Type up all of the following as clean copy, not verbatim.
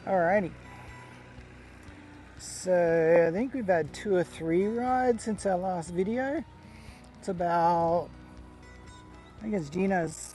Alrighty. So I think we've had 2 or 3 rides since our last video. It's about, I think it's Gino's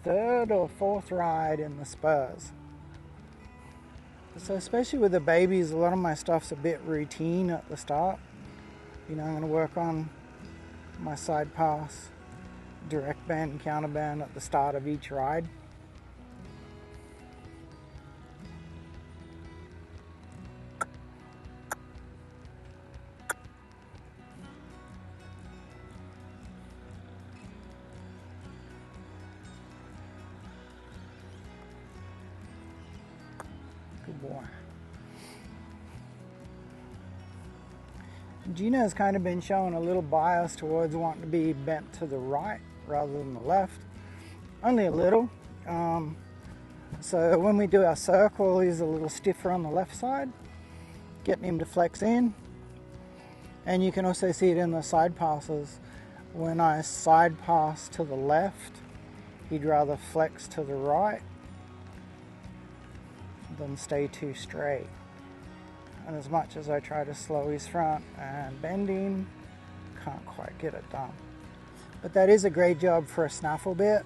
3rd or 4th ride in the spurs. So especially with the babies, a lot of my stuff's a bit routine at the start. I'm going to work on my side pass, direct bend, counter bend at the start of each ride. Good boy. Gino's kind of been showing a little bias towards wanting to be bent to the right rather than the left. Only a little. So when we do our circle, he's a little stiffer on the left side, getting him to flex in. And you can also see it in the side passes. When I side pass to the left, he'd rather flex to the right than stay too straight. And as much as I try to slow his front and bend him, can't quite get it done. But that is a great job for a snaffle bit,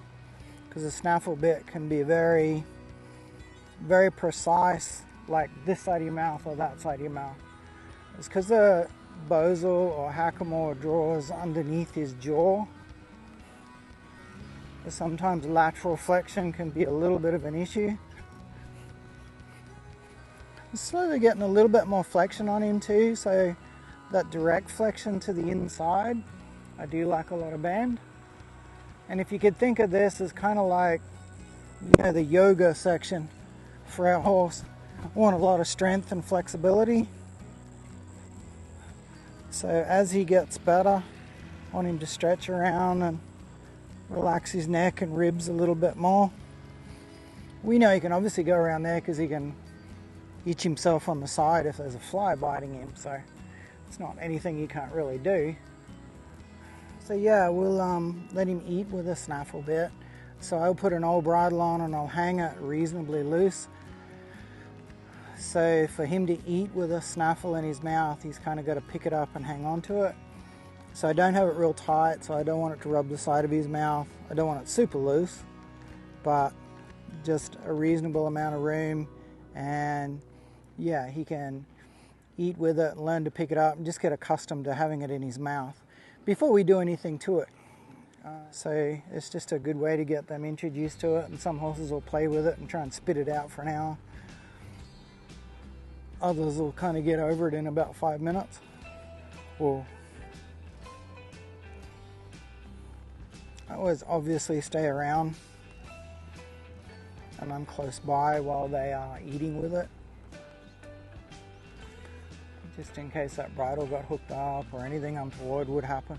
because a snaffle bit can be very, very precise, like this side of your mouth or that side of your mouth. It's because the Bosal or Hackamore draws underneath his jaw. Sometimes lateral flexion can be a little bit of an issue. I'm slowly getting a little bit more flexion on him too, so that direct flexion to the inside, I do like a lot of bend. And if you could think of this as kind of like, the yoga section for our horse. I want a lot of strength and flexibility. So as he gets better, I want him to stretch around and relax his neck and ribs a little bit more. We know he can obviously go around there because he can itch himself on the side if there's a fly biting him, so it's not anything you can't really do. So yeah, we'll let him eat with a snaffle bit. So I'll put an old bridle on and I'll hang it reasonably loose. So for him to eat with a snaffle in his mouth, he's kind of got to pick it up and hang on to it. So I don't have it real tight, so I don't want it to rub the side of his mouth. I don't want it super loose, but just a reasonable amount of room. And yeah, he can eat with it, learn to pick it up, and just get accustomed to having it in his mouth before we do anything to it. So it's just a good way to get them introduced to it, and some horses will play with it and try and spit it out for an hour. Others will kind of get over it in about 5 minutes. Or I always obviously stay around and I'm close by while they are eating with it, just in case that bridle got hooked up or anything untoward would happen.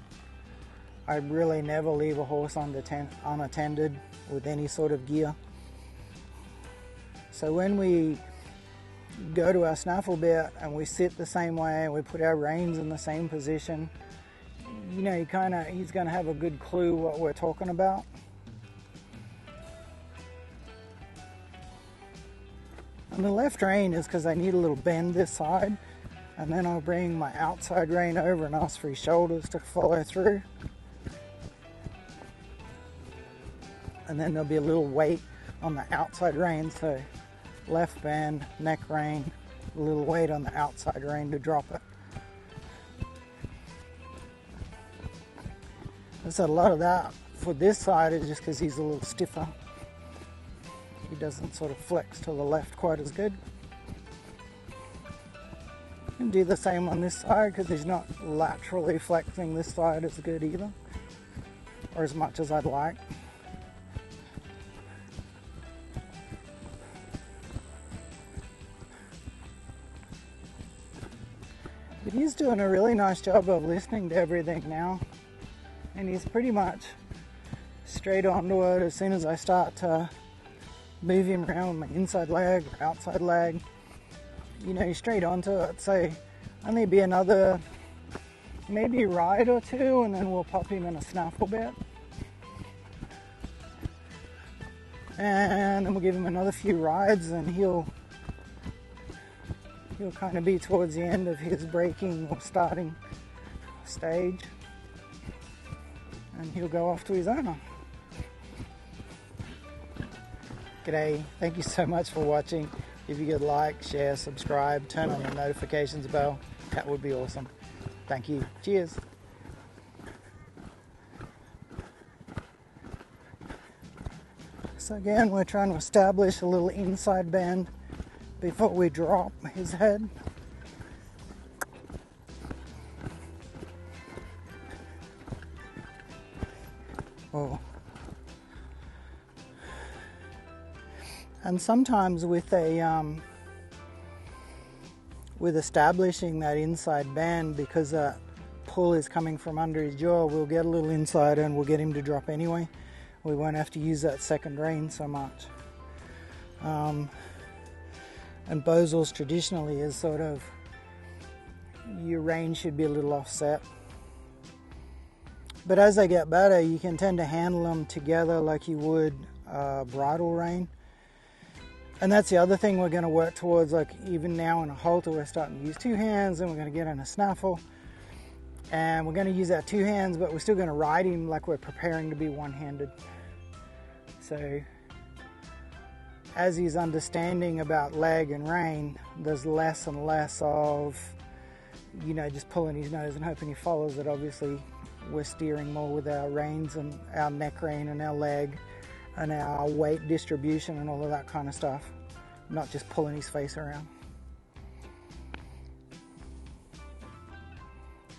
I really never leave a horse unattended with any sort of gear. So when we go to our snaffle bit and we sit the same way and we put our reins in the same position, he's going to have a good clue what we're talking about. And the left rein is because I need a little bend this side, and then I'll bring my outside rein over and ask for his shoulders to follow through. And then there'll be a little weight on the outside rein, so left bend, neck rein, a little weight on the outside rein to drop it. I said a lot of that for this side is just because he's a little stiffer. He doesn't sort of flex to the left quite as good. And do the same on this side because he's not laterally flexing this side as good either, or as much as I'd like. But he's doing a really nice job of listening to everything now, and he's pretty much straight onto it as soon as I start to move him around with my inside leg or outside leg. He's straight onto it. So only be another maybe ride or two, and then we'll pop him in a snaffle bit. And then we'll give him another few rides and he'll he'll kind of be towards the end of his breaking or starting stage, and he'll go off to his owner. G'day, thank you so much for watching. If you could like, share, subscribe, turn on the notifications bell, that would be awesome. Thank you. Cheers. So again, we're trying to establish a little inside bend before we drop his head. Oh. And sometimes with establishing that inside bend, because that pull is coming from under his jaw, we'll get a little inside and we'll get him to drop anyway. We won't have to use that second rein so much. And Bozels traditionally is sort of, your rein should be a little offset. But as they get better, you can tend to handle them together like you would a bridle rein. And that's the other thing we're going to work towards, like even now in a halter we're starting to use two hands, and we're going to get in a snaffle. And we're going to use our two hands, but we're still going to ride him like we're preparing to be one-handed. So as he's understanding about leg and rein, there's less and less of, you know, just pulling his nose and hoping he follows it. Obviously, we're steering more with our reins and our neck rein and our leg and our weight distribution and all of that kind of stuff, not just pulling his face around.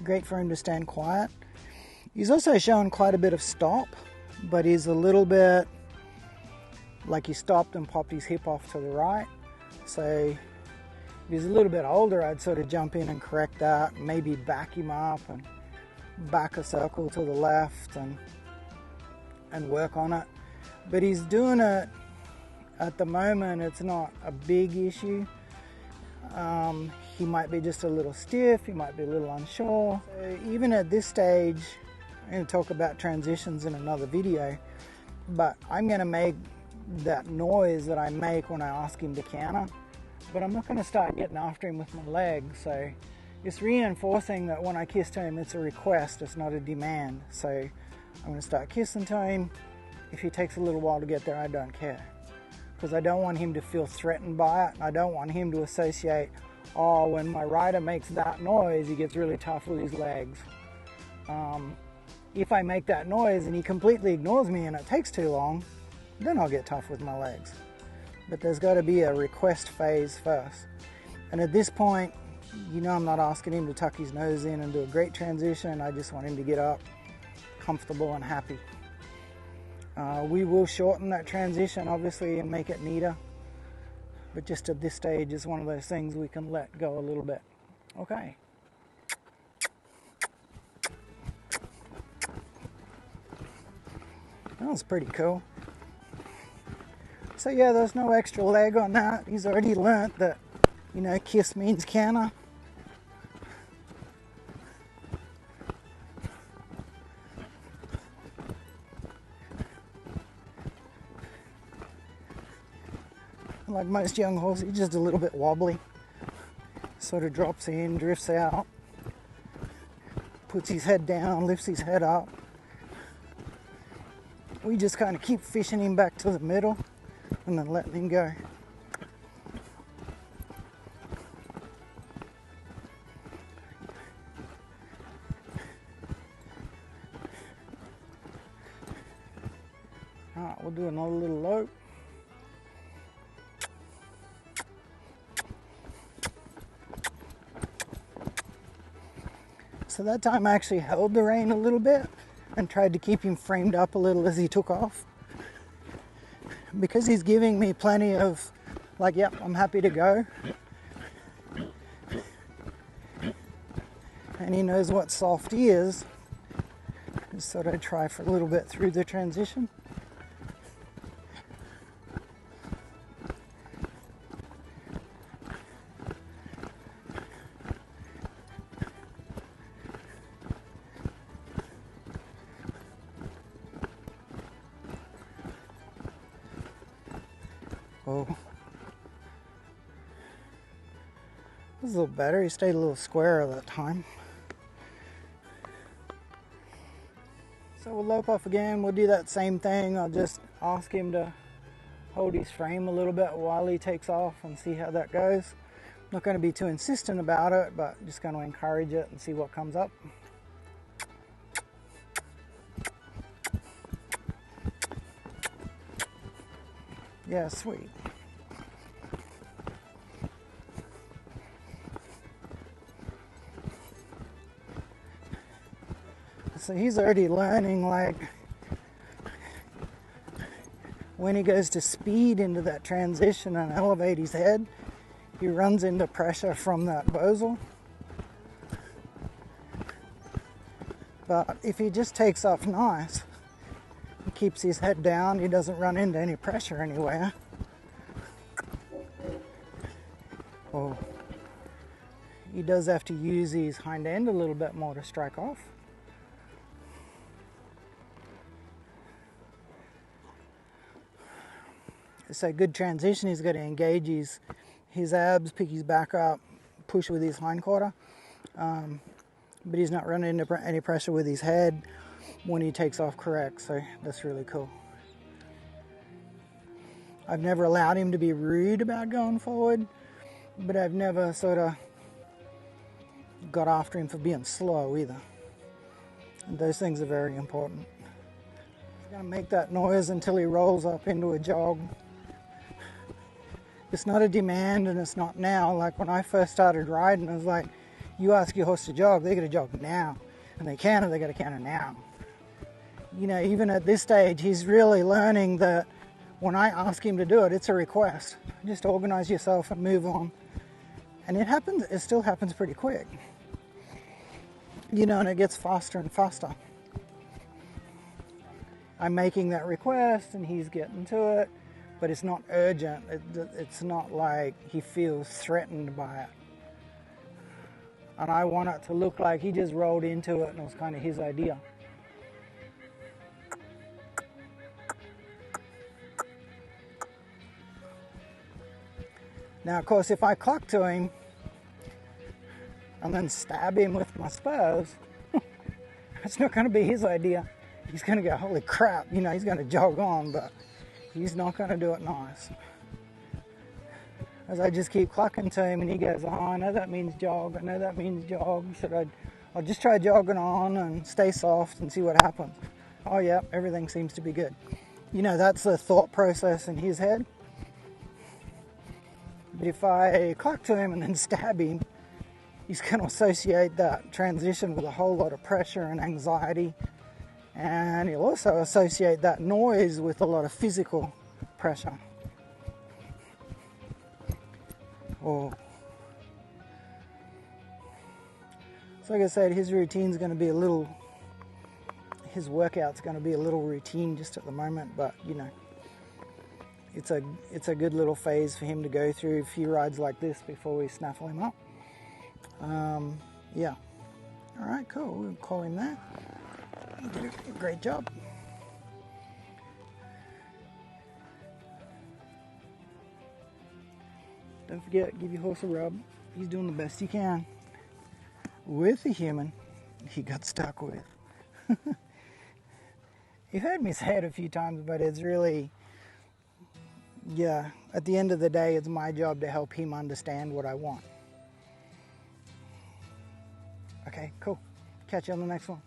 Great for him to stand quiet. He's also showing quite a bit of stop, but he's a little bit like he stopped and popped his hip off to the right. So if he's a little bit older, I'd sort of jump in and correct that, maybe back him up and back a circle to the left and work on it. But he's doing it at the moment, it's not a big issue. He might be just a little stiff, he might be a little unsure. So even at this stage, I'm going to talk about transitions in another video, but I'm going to make that noise that I make when I ask him to canter, but I'm not going to start getting after him with my legs. So it's reinforcing that when I kiss to him, it's a request, it's not a demand. So I'm going to start kissing to him. If he takes a little while to get there, I don't care, because I don't want him to feel threatened by it. I don't want him to associate, oh, when my rider makes that noise, he gets really tough with his legs. If I make that noise and he completely ignores me and it takes too long, then I'll get tough with my legs. But there's got to be a request phase first. And at this point, you know, I'm not asking him to tuck his nose in and do a great transition. I just want him to get up comfortable and happy. We will shorten that transition, obviously, and make it neater. But just at this stage, it's one of those things we can let go a little bit. Okay. That was pretty cool. So yeah, there's no extra leg on that. He's already learnt that, you know, kiss means canter. Like most young horses, he's just a little bit wobbly. Sort of drops in, drifts out, puts his head down, lifts his head up. We just kind of keep fishing him back to the middle and then letting him go. Alright, we'll do another little lope. So that time I actually held the rein a little bit and tried to keep him framed up a little as he took off. Because he's giving me plenty of, like, yep, I'm happy to go. And he knows what soft is. Just thought I'd try for a little bit through the transition. Oh. This is a little better. He stayed a little squarer that time. So we'll lope off again. We'll do that same thing. I'll just ask him to hold his frame a little bit while he takes off and see how that goes. Not going to be too insistent about it, but just going to encourage it and see what comes up. Yeah, sweet. So he's already learning, like, when he goes to speed into that transition and elevate his head, he runs into pressure from that bosal. But if he just takes off nice, he keeps his head down, he doesn't run into any pressure anywhere. Oh, he does have to use his hind end a little bit more to strike off. So good transition, he's got to engage his abs, pick his back up, push with his hindquarter. But he's not running into any pressure with his head when he takes off correct, so that's really cool. I've never allowed him to be rude about going forward, but I've never sort of got after him for being slow either. And those things are very important. He's going to make that noise until he rolls up into a jog. It's not a demand and it's not now. Like when I first started riding, I was like, you ask your horse to jog, they got to jog now. And they canter, they got to canter now. You know, even at this stage, he's really learning that when I ask him to do it, it's a request. Just organize yourself and move on. And it happens, it still happens pretty quick. You know, and it gets faster and faster. I'm making that request and he's getting to it. But it's not urgent. It's not like he feels threatened by it. And I want it to look like he just rolled into it and it was kind of his idea. Now, of course, if I clock to him and then stab him with my spurs, it's not going to be his idea. He's going to go, holy crap, you know, he's going to jog on, but he's not going to do it nice. As I just keep clucking to him and he goes, oh, I know that means jog, I know that means jog. I'll just try jogging on and stay soft and see what happens. Oh yeah, everything seems to be good. You know, that's the thought process in his head. But if I cluck to him and then stab him, he's going to associate that transition with a whole lot of pressure and anxiety. And he'll also associate that noise with a lot of physical pressure. Oh. So like I said, his routine's going to be his workout's going to be a little routine just at the moment, but you know, it's a good little phase for him to go through a few rides like this before we snaffle him up. Yeah. All right, cool. We'll call him that. You did a great job. Don't forget, give your horse a rub. He's doing the best he can with the human he got stuck with. You've heard me say it a few times, but it's really, yeah, at the end of the day, it's my job to help him understand what I want. Okay, cool. Catch you on the next one.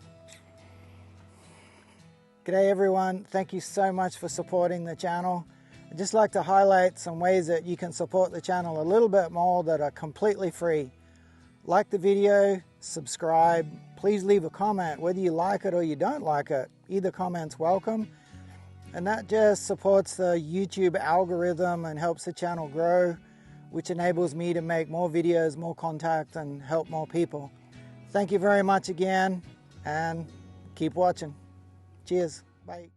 G'day everyone, thank you so much for supporting the channel. I'd just like to highlight some ways that you can support the channel a little bit more that are completely free. Like the video, subscribe, please leave a comment whether you like it or you don't like it. Either comment's welcome. And that just supports the YouTube algorithm and helps the channel grow, which enables me to make more videos, more contact, and help more people. Thank you very much again, and keep watching. Cheers. Bye.